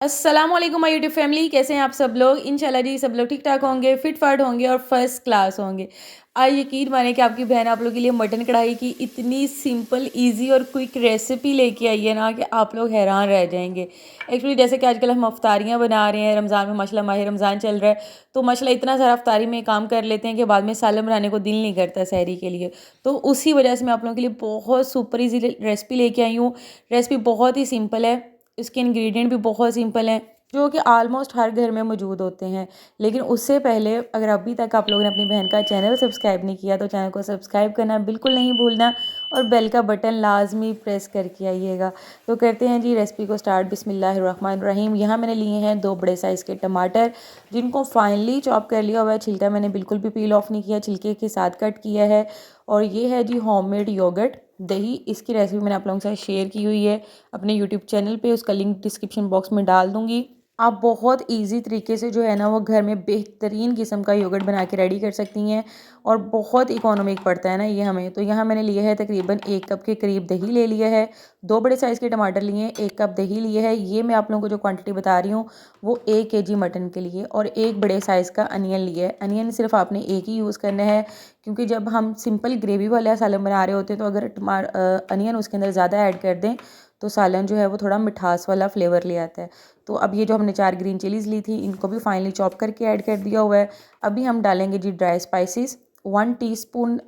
अस्सलाम वालेकुम my YouTube family, कैसे हैं आप सब लोग। इंशाल्लाह जी सब लोग ठीक ठाक होंगे, फिट फाट होंगे और फर्स्ट क्लास होंगे। आज यकीन माने कि आपकी बहन आप लोग के लिए मटन कढ़ाई की इतनी सिंपल इजी और क्विक रेसिपी लेके आई है ना कि आप लोग हैरान रह जाएंगे। एक्चुअली जैसे कि आजकल हम अफ्तारियाँ बना रहे हैं, रमज़ान में माशाल्लाह माह रमज़ान चल रहा है, तो माशाल्लाह इतना सारा अफ्तारी में काम कर लेते हैं कि बाद में सालन बनाने को दिल नहीं करता सहरी के लिए। तो उसी वजह से मैं आप लोगों के लिए बहुत सुपर ईजी रेसिपी लेके आई हूँ। रेसिपी बहुत ही सिंपल है, इसके इंग्रेडिएंट भी बहुत सिंपल हैं, जो कि आलमोस्ट हर घर में मौजूद होते हैं। लेकिन उससे पहले अगर अभी तक आप लोगों ने अपनी बहन का चैनल सब्सक्राइब नहीं किया तो चैनल को सब्सक्राइब करना बिल्कुल नहीं भूलना और बेल का बटन लाजमी प्रेस करके आइएगा। तो करते हैं जी रेसिपी को स्टार्ट। बिस्मिल्लाहिर्रहमानिर्रहीम। यहाँ मैंने लिए हैं 2 बड़े साइज़ के टमाटर, जिनको फाइनली चॉप कर लिया हुआ है। छिलका मैंने बिल्कुल भी पील ऑफ नहीं किया, छिलके के साथ कट किया है। और ये है जी होममेड योगर्ट दही। इसकी रेसिपी मैंने आप लोगों के साथ शेयर की हुई है अपने यूट्यूब चैनल पे, उसका लिंक डिस्क्रिप्शन बॉक्स में डाल दूंगी। आप बहुत इजी तरीके से जो है ना वो घर में बेहतरीन किस्म का योगर्ट बना के रेडी कर सकती हैं और बहुत इकोनॉमिक पड़ता है ना ये हमें। तो यहाँ मैंने लिया है तकरीबन 1 कप के करीब दही ले लिया है, 2 बड़े साइज़ के टमाटर लिए हैं, 1 कप दही लिया है। ये मैं आप लोगों को जो क्वांटिटी बता रही हूँ वो 1 केजी मटन के लिए। और 1 बड़े साइज़ का अनियन लिया है। अनियन सिर्फ आपने एक ही यूज़ करना है, क्योंकि जब हम सिंपल ग्रेवी वाला सालन बना रहे होते हैं तो अगर अनियन उसके अंदर ज़्यादा ऐड कर दें तो सालन जो है वो थोड़ा मिठास वाला फ्लेवर ले आता है। तो अब ये जो हमने 4 ग्रीन चिलीज़ ली थी इनको भी फाइनली चॉप करके ऐड कर दिया हुआ है। अभी हम डालेंगे जी ड्राई स्पाइसेस। 1 टीस्पून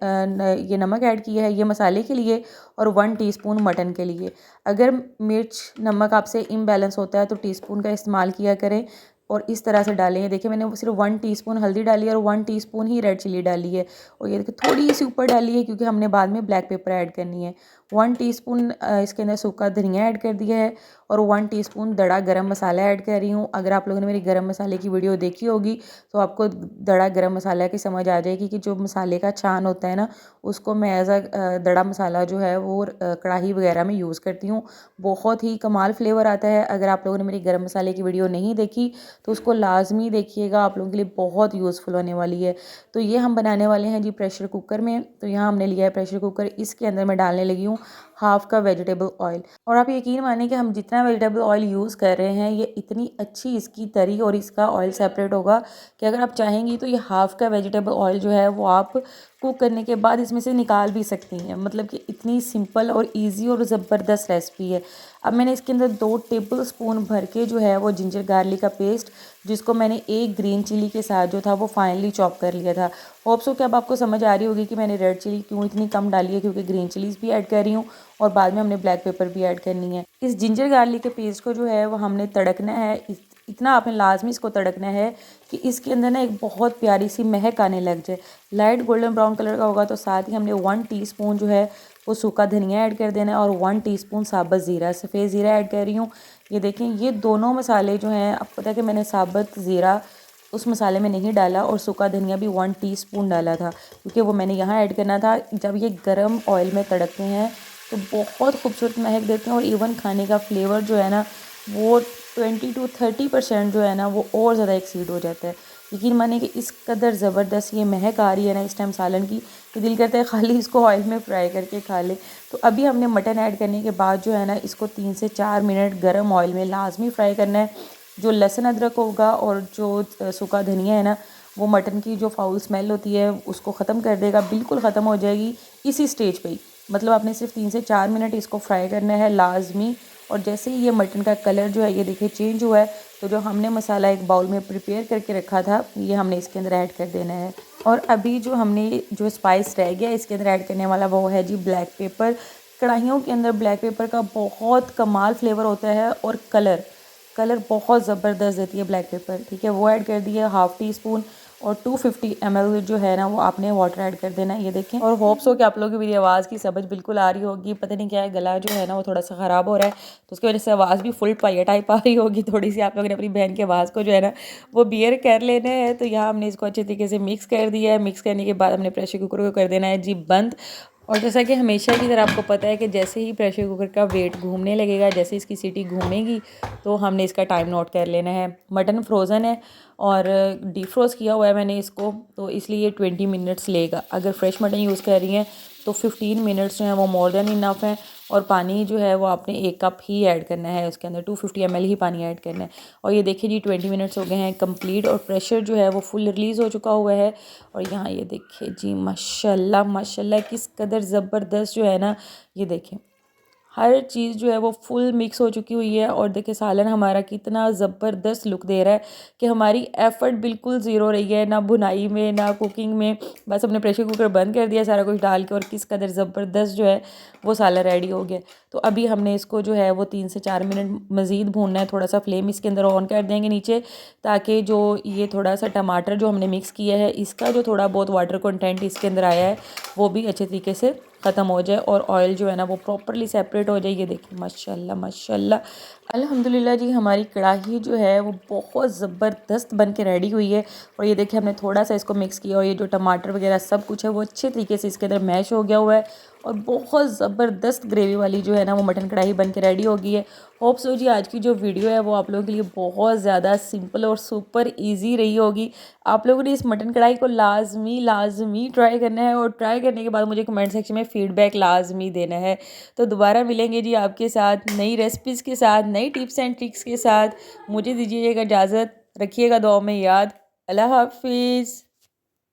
ये नमक ऐड किया है ये मसाले के लिए, और 1 टीस्पून मटन के लिए। अगर मिर्च नमक आपसे इम्बैलेंस होता है तो टीस्पून का इस्तेमाल किया करें और इस तरह से डालें। देखिए मैंने वो सिर्फ 1 टीस्पून हल्दी डाली है और 1 टीस्पून ही रेड चिली डाली है। और ये देखिए थोड़ी सी ऊपर डाली है क्योंकि हमने बाद में ब्लैक पेपर ऐड करनी है। 1 टीस्पून इसके अंदर सूखा धनिया ऐड कर दिया है और 1 टीस्पून दड़ा गरम मसाला ऐड कर रही हूँ। अगर आप लोगों ने मेरी गरम मसाले की वीडियो देखी होगी तो आपको दड़ा गरम मसाला की समझ आ जाएगी कि जो मसाले का छान होता है ना उसको मैं एज अ दड़ा मसाला जो है वो कढ़ाई वगैरह में यूज़ करती हूँ। बहुत ही कमाल फ्लेवर आता है। अगर आप लोगों ने मेरी गरम मसाले की वीडियो नहीं देखी तो उसको लाजमी देखिएगा, आप लोगों के लिए बहुत यूज़फुल होने वाली है। तो ये हम बनाने वाले हैं जी प्रेशर कुकर में। तो यहाँ हमने लिया है प्रेशर कुकर, इसके अंदर मैं डालने लगी हूँ हाफ का वेजिटेबल ऑयल। और आप यकीन मानिए कि हम जितना वेजिटेबल ऑयल यूज़ कर रहे हैं ये इतनी अच्छी इसकी तरी और इसका ऑयल सेपरेट होगा कि अगर आप चाहेंगी तो ये हाफ का वेजिटेबल ऑयल जो है वो आप कुक करने के बाद इसमें से निकाल भी सकती हैं। मतलब कि इतनी सिंपल और इजी और ज़बरदस्त रेसिपी है। अब मैंने इसके अंदर 2 टेबल स्पून भर के जो है वो जिंजर गार्लिक का पेस्ट, जिसको मैंने 1 ग्रीन चिली के साथ जो था वो फाइनली चॉप कर लिया था। होप सो कि अब आपको समझ आ रही होगी कि मैंने रेड चिली क्यों इतनी कम डाली है, क्योंकि ग्रीन चिलीज़ भी ऐड कर रही हूँ और बाद में हमने ब्लैक पेपर भी ऐड करनी है। इस जिंजर गार्लिक के पेस्ट को जो है वो हमने तड़कना है। इतना आपने लाजमी इसको तड़कना है कि इसके अंदर ना एक बहुत प्यारी सी महक आने लग जाए। लाइट गोल्डन ब्राउन कलर का होगा तो साथ ही हमने 1 टीस्पून जो है वो सूखा धनिया ऐड कर देना है और 1 टीस्पून साबुत ज़ीरा, सफ़ेद ज़ीरा ऐड कर रही हूँ। ये देखें ये दोनों मसाले जो हैं, आपको पता है कि मैंने साबुत ज़ीरा उस मसाले में नहीं डाला और सूखा धनिया भी 1 टीस्पून डाला था क्योंकि वो मैंने यहाँ ऐड करना था। जब ये गर्म ऑयल में तड़कते हैं तो बहुत खूबसूरत महक देते हैं और इवन खाने का फ्लेवर जो है ना वो 20 to 30% जो है ना वो और ज़्यादा एक्सीड हो जाता है। यकीन मानिए कि इस कदर ज़बरदस्त ये महक आ रही है ना इस टाइम सालन की कि दिल करता है खाली इसको ऑयल में फ्राई करके खा ले। तो अभी हमने मटन ऐड करने के बाद जो है ना इसको 3 से 4 मिनट गर्म ऑयल में लाजमी फ्राई करना है। जो लहसुन अदरक होगा और जो सूखा धनिया है ना वो मटन की जो फाउल स्मेल होती है उसको ख़त्म कर देगा, बिल्कुल ख़त्म हो जाएगी इसी स्टेज पे ही। मतलब आपने सिर्फ 3 से 4 मिनट इसको फ्राई करना है लाजमी। और जैसे ही ये मटन का कलर जो है ये देखिए चेंज हुआ है तो जो हमने मसाला एक बाउल में प्रिपेयर करके रखा था ये हमने इसके अंदर ऐड कर देना है। और अभी जो हमने जो स्पाइस रह गया इसके अंदर ऐड करने वाला वो है जी ब्लैक पेपर। कढ़ाइयों के अंदर ब्लैक पेपर का बहुत कमाल फ्लेवर होता है और कलर कलर बहुत ज़बरदस्त देती है ब्लैक पेपर। ठीक है, वो ऐड कर दिया 1/2 टीस्पून। और 250 ml जो है ना वो आपने वाटर ऐड कर देना है। ये देखें, और होप्स हो कि आप लोगों की मेरी आवाज़ की समझ बिल्कुल आ रही होगी। पता नहीं क्या है, गला जो है ना वो थोड़ा सा ख़राब हो रहा है तो उसकी वजह से आवाज़ भी फुल पाइया टाइप आ रही होगी थोड़ी सी। आप लोगों ने अपनी बहन की आवाज़ को जो है ना वो बियर कर लेना है। तो यहाँ हमने इसको अच्छे तरीके से मिक्स कर दिया है। मिक्स करने के बाद हमने प्रेशर कुकर को कर देना है जी बंद। और जैसा कि हमेशा की तरह आपको पता है कि जैसे ही प्रेशर कुकर का वेट घूमने लगेगा, जैसे इसकी सीटी घूमेगी तो हमने इसका टाइम नोट कर लेना है। मटन फ्रोज़न है और डीप फ्रोज़ किया हुआ है मैंने इसको, तो इसलिए 20 मिनट्स लेगा। अगर फ्रेश मटन यूज़ कर रही हैं तो 15 मिनट्स जो हैं वो मोर देन इनफ है। और पानी जो है वो आपने 1 कप ही ऐड करना है, उसके अंदर 250 ml ही पानी ऐड करना है। और ये देखिए जी 20 मिनट्स हो गए हैं कंप्लीट और प्रेशर जो है वो फुल रिलीज़ हो चुका हुआ है। और यहाँ ये देखिए जी माशाल्लाह माशाल्लाह किस कदर ज़बरदस्त जो है ना, ये देखें हर चीज़ जो है वो फुल मिक्स हो चुकी हुई है। और देखिए सालन हमारा कितना ज़बरदस्त लुक दे रहा है कि हमारी एफ़र्ट बिल्कुल ज़ीरो रही है, ना बुनाई में ना कुकिंग में। बस हमने प्रेशर कुकर बंद कर दिया सारा कुछ डाल के और किस कदर ज़बरदस्त जो है वो सालन रेडी हो गया। तो अभी हमने इसको जो है वो 3 से 4 मिनट मज़ीद भूनना है। थोड़ा सा फ्लेम इसके अंदर ऑन कर देंगे नीचे, ताकि जो ये थोड़ा सा टमाटर जो हमने मिक्स किया है इसका जो थोड़ा बहुत वाटर कंटेंट इसके अंदर आया है वो भी अच्छे तरीके से ख़त्म हो जाए और ऑयल जो है ना वो प्रॉपरली सेपरेट हो जाए। ये देखिए माशाल्लाह माशाल्लाह अल्हम्दुलिल्लाह जी हमारी कढ़ाई जो है वो बहुत ज़बरदस्त बन के रेडी हुई है। और ये देखिए हमने थोड़ा सा इसको मिक्स किया और ये जो टमाटर वगैरह सब कुछ है वो अच्छे तरीके से इसके अंदर मैश हो गया हुआ है और बहुत ज़बरदस्त ग्रेवी वाली जो है ना वो मटन कढ़ाई बन के रेडी हो गई है। होप सो जी आज की जो वीडियो है वो आप लोगों के लिए बहुत ज़्यादा सिंपल और सुपर ईजी रही होगी। आप लोगों ने इस मटन कढ़ाई को लाजमी लाजमी ट्राई करना है और ट्राई करने के बाद मुझे कमेंट सेक्शन में फ़ीडबैक लाजमी देना है। तो दोबारा मिलेंगे जी आपके साथ नई रेसिपीज़ के साथ, नई टिप्स एंड ट्रिक्स के साथ। मुझे दीजिएगा इजाज़त, रखिएगा दुआ में याद। अल्लाह हाफिज़।